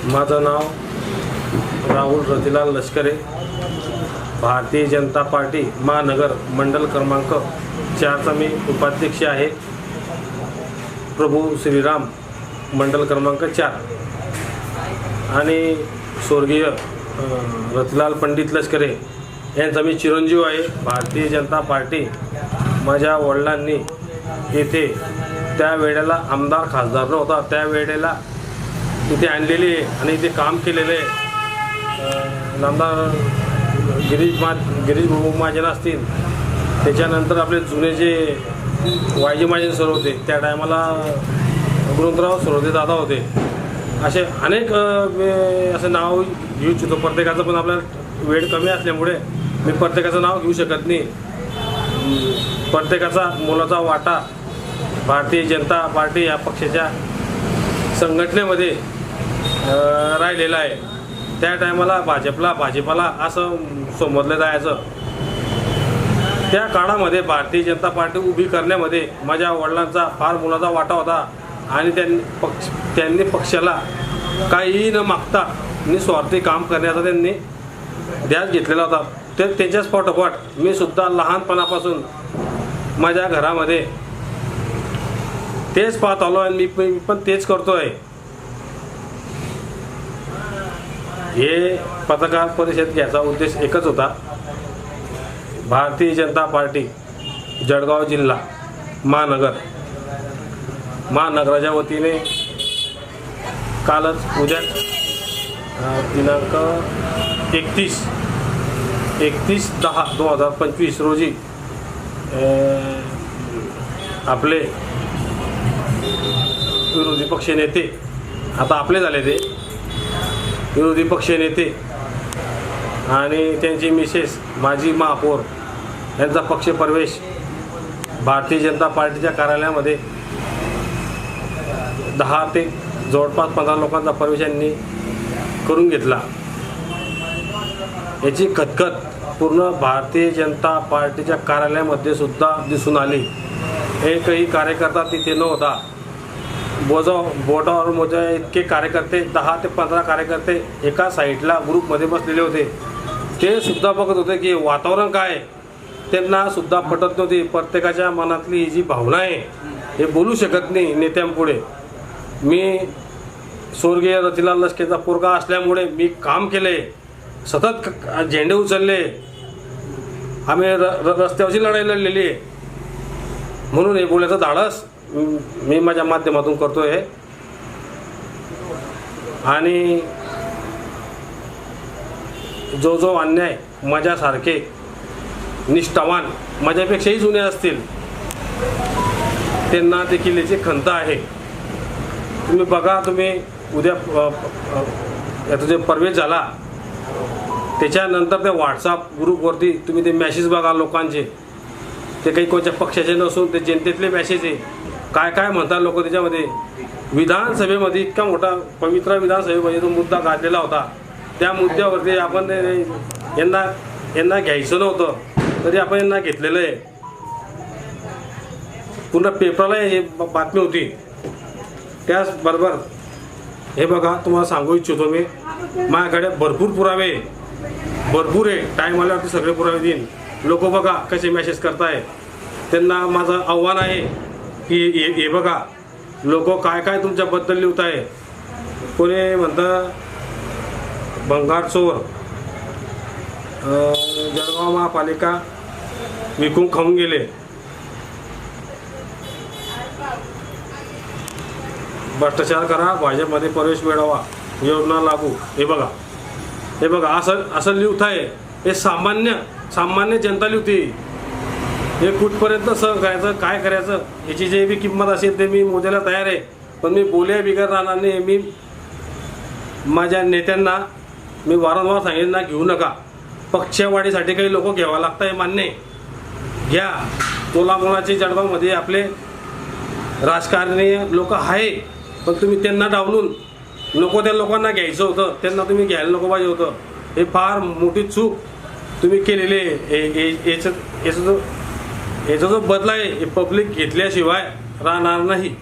माझं नाव राहुल रतिलाल लष्करे, भारतीय जनता पार्टी महानगर मंडल क्रमांक 4चा मी उपाध्यक्ष आहे। प्रभू श्रीराम मंडल क्रमांक 4 आणि स्वर्गीय रतिलाल पंडित लष्करे यांचा मी चिरंजीव आहे। भारतीय जनता पार्टी माझ्या वडिलांनी येथे त्या वेळेला आमदार खासदार नव्हता, त्या वेळेला इथे आणलेली आणि इथे काम केलेले नामदार गिरीश भाऊ महाजन असतील, त्याच्यानंतर आपले जुने जे वायजी महाजन सर होते, त्या टायमाला गुणवंतराव सरोदे दादा होते, असे अनेक असं नाव घेऊ इच्छितो। प्रत्येकाचं पण आपल्याला वेळ कमी असल्यामुळे मी प्रत्येकाचं नाव घेऊ शकत नाही। प्रत्येकाचा मोलाचा वाटा भारतीय जनता पार्टी या पक्षाच्या संघटनेमध्ये राहिलेला आहे। त्या टायमाला भाजपाला असं समजलं जायचं। त्या काळामध्ये भारतीय जनता पार्टी उभी करण्यामध्ये माझ्या वडिलांचा फार मोलाचा वाटा होता आणि त्यांनी पक्षाला काहीही न मागता निस्वार्थी काम करण्याचा त्यांनी ध्यास घेतलेला होता। त्याच्याच पाठोपाठ मी सुद्धा लहानपणापासून माझ्या घरामध्ये तेच पाहत आलो आणि मी पण तेच करतोय। हे पत्रकार परिषद घ्यायचा उद्देश एकच होता। भारतीय जनता पार्टी जळगाव जिल्हा महानगराच्या वतीने कालच उद्या दिनांक 31/10/2025 रोजी आपले विरोधी पक्ष नेते, आता आपले झाले ते विरोधी पक्ष नेते आणि त्यांची मिसेस माजी महापौर यांचा पक्ष प्रवेश भारतीय जनता पार्टीच्या कार्यालयामध्ये 10 ते जवळपास 15 लोकांचा प्रवेश यांनी करून घेतला। याची खतखत पूर्ण भारतीय जनता पार्टीच्या कार्यालयामध्ये सुद्धा दिसून आली। एकही कार्यकर्ता तिथे नव्हता। बोटावर मोजा इतके कार्यकर्ते, 10 ते 15 कार्यकर्ते एका साईडला ग्रुपमध्ये बसलेले होते। ते सुद्धा बघत होते की वातावरण काय, त्यांना सुद्धा पटत नव्हती। प्रत्येकाच्या मनातली ही जी भावना आहे हे बोलू शकत नाही नेत्यांपुढे। मी स्वर्गीय रतिलाल लष्करेचा पोरगा असल्यामुळे मी काम केले, सतत झेंडे उचलले, आम्ही रस्त्यावरची लढाई लढलेली आहे, म्हणून हे बोलायचं धाडस मी माझ्या माध्यमातून करतोय। आणि जो अन्याय माझ्यासारखे निष्ठावान, माझ्यापेक्षाही जुने असतील, त्यांना देखील याची खंत आहे। तुम्ही बघा, तुम्ही उद्या याचा जे प्रवेश झाला त्याच्यानंतर त्या व्हॉट्सअप ग्रुपवरती तुम्ही ते मेसेज बघा लोकांचे, ते काही कोणत्या पक्षाचे नसून ते जनतेतले मेसेज आहे। काय म्हणतात लोक त्याच्यामध्ये। विधानसभेमध्ये इतका मोठा पवित्र विधानसभेमध्ये जो मुद्दा गाजलेला होता, त्या मुद्द्यावरती आपण यांना घ्यायचं नव्हतं, तरी आपण यांना घेतलेलं आहे। पूर्ण पेपरला हे बातमी होती। त्याचबरोबर हे बघा, तुम्हाला सांगू इच्छितो मी, माझ्याकडे भरपूर आहे। टाईम आल्यावरती सगळे पुरावे देईन। लोक बघा कसे मेसेज करताय, त्यांना माझं आव्हान आहे की हे बघा लोक काय तुमच्याबद्दल लिहित आहे। कोणी म्हणतं भंगार चोर, जळगाव महापालिका विकून खाऊन गेले, भ्रष्टाचार करा, भाजपमध्ये प्रवेश मिळवा, योजना लागू। हे बघा असं लिहित आहे। हे सामान्य जनता लिहिते। हे कुठपर्यंत सहन करायचं, काय करायचं, याची जे बी किंमत असेल ते मी मोजायला तयार आहे। पण मी बोल्या बिगर राहणार नाही। मी माझ्या नेत्यांना मी वारंवार सांगितलं ना, घेऊ नका। पक्षवाढीसाठी काही लोक घ्यावा लागतं, हे मान्य घ्या। तोलामोलाचे जळगावमध्ये आपले राजकारणी लोक आहे, पण तुम्ही त्यांना डावलून नको त्या लोकांना घ्यायचं होतं, त्यांना तुम्ही घ्यायला नको पाहिजे होतं। हे फार मोठी चूक तुम्ही केलेली आहे। याचा जो बदला आहे हे पब्लिक घेतल्याशिवाय राहणार नाही।